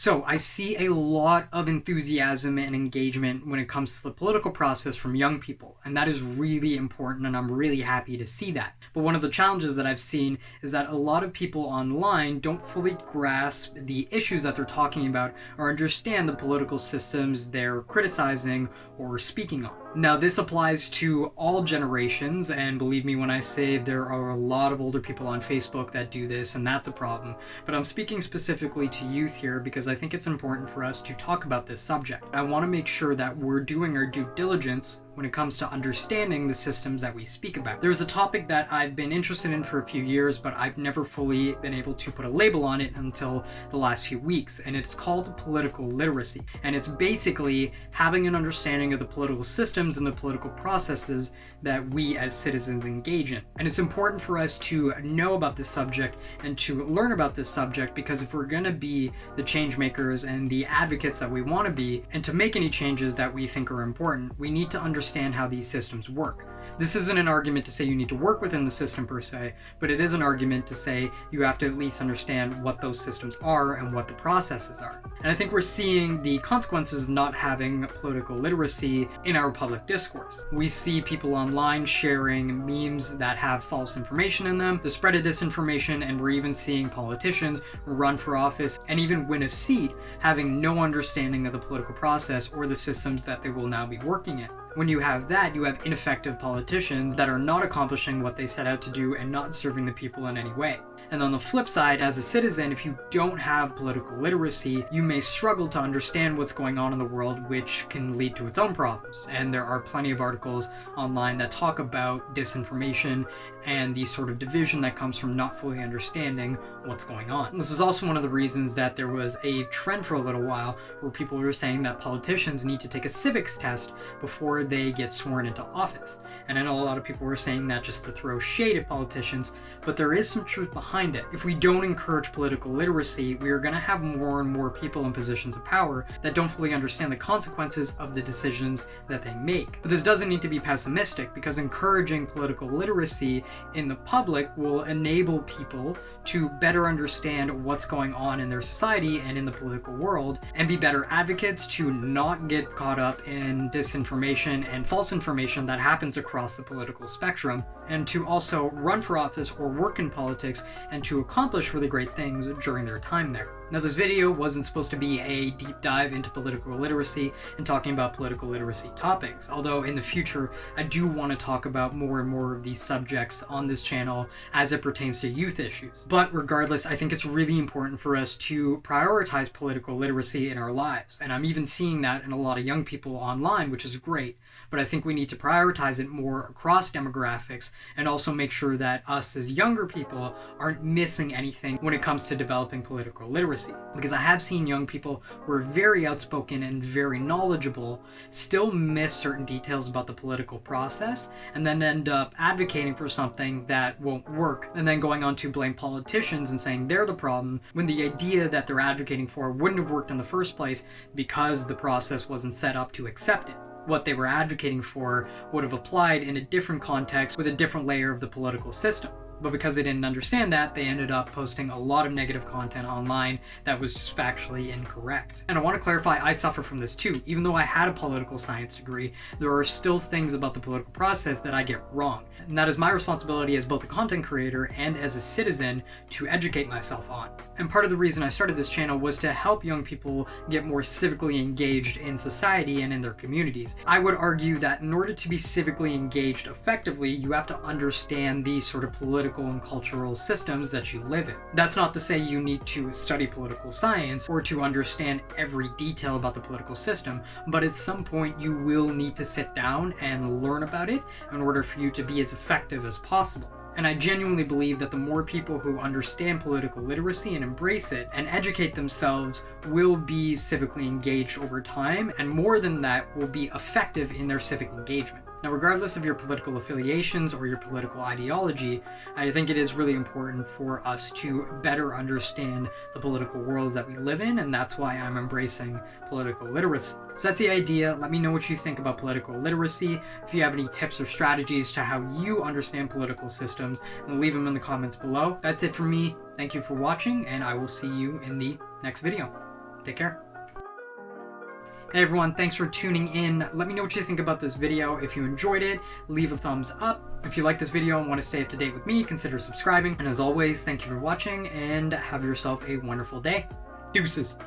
So I see a lot of enthusiasm and engagement when it comes to the political process from young people, and that is really important, and I'm really happy to see that. But one of the challenges that I've seen is that a lot of people online don't fully grasp the issues that they're talking about or understand the political systems they're criticizing or speaking on. Now, this applies to all generations, and believe me when I say there are a lot of older people on Facebook that do this, and that's a problem. But I'm speaking specifically to youth here because I think it's important for us to talk about this subject. I want to make sure that we're doing our due diligence when it comes to understanding the systems that we speak about. There's a topic that I've been interested in for a few years, but I've never fully been able to put a label on it until the last few weeks, and it's called political literacy. And it's basically having an understanding of the political systems and the political processes that we as citizens engage in. And it's important for us to know about this subject and to learn about this subject, because if we're going to be the change makers and the advocates that we want to be, and to make any changes that we think are important, we need to understand how these systems work. This isn't an argument to say you need to work within the system per se, but it is an argument to say you have to at least understand what those systems are and what the processes are. And I think we're seeing the consequences of not having political literacy in our public discourse. We see people online sharing memes that have false information in them, the spread of disinformation, and we're even seeing politicians run for office and even win a seat having no understanding of the political process or the systems that they will now be working in. When you have that, you have ineffective politicians that are not accomplishing what they set out to do and not serving the people in any way. And on the flip side, as a citizen, if you don't have political literacy, you may struggle to understand what's going on in the world, which can lead to its own problems. And there are plenty of articles online that talk about disinformation and the sort of division that comes from not fully understanding what's going on. This is also one of the reasons that there was a trend for a little while where people were saying that politicians need to take a civics test before they get sworn into office. And I know a lot of people were saying that just to throw shade at politicians, but there is some truth behind it. If we don't encourage political literacy, we are going to have more and more people in positions of power that don't fully understand the consequences of the decisions that they make. But this doesn't need to be pessimistic, because encouraging political literacy in the public will enable people to better understand what's going on in their society and in the political world, and be better advocates to not get caught up in disinformation and false information that happens across the political spectrum, and to also run for office or work in politics and to accomplish really great things during their time there. Now, this video wasn't supposed to be a deep dive into political literacy and talking about political literacy topics, although in the future I do want to talk about more and more of these subjects on this channel as it pertains to youth issues. But regardless, I think it's really important for us to prioritize political literacy in our lives, and I'm even seeing that in a lot of young people online, which is great. But I think we need to prioritize it more across demographics and also make sure that us as younger people aren't missing anything when it comes to developing political literacy. Because I have seen young people who are very outspoken and very knowledgeable still miss certain details about the political process, and then end up advocating for something that won't work, and then going on to blame politicians and saying they're the problem, when the idea that they're advocating for wouldn't have worked in the first place because the process wasn't set up to accept it. What they were advocating for would have applied in a different context with a different layer of the political system. But because they didn't understand that, they ended up posting a lot of negative content online that was just factually incorrect. And I want to clarify, I suffer from this too. Even though I had a political science degree, there are still things about the political process that I get wrong. And that is my responsibility as both a content creator and as a citizen to educate myself on. And part of the reason I started this channel was to help young people get more civically engaged in society and in their communities. I would argue that in order to be civically engaged effectively, you have to understand these sort of political and cultural systems that you live in. That's not to say you need to study political science or to understand every detail about the political system, but at some point you will need to sit down and learn about it in order for you to be as effective as possible. And I genuinely believe that the more people who understand political literacy and embrace it and educate themselves will be civically engaged over time, and more than that, will be effective in their civic engagement. Now, regardless of your political affiliations or your political ideology, I think it is really important for us to better understand the political worlds that we live in, and that's why I'm embracing political literacy. So that's the idea. Let me know what you think about political literacy. If you have any tips or strategies to how you understand political systems, then leave them in the comments below. That's it for me. Thank you for watching, and I will see you in the next video. Take care. Hey everyone, thanks for tuning in. Let me know what you think about this video. If you enjoyed it, leave a thumbs up. If you like this video and want to stay up to date with me, consider subscribing. And as always, thank you for watching and have yourself a wonderful day. Deuces.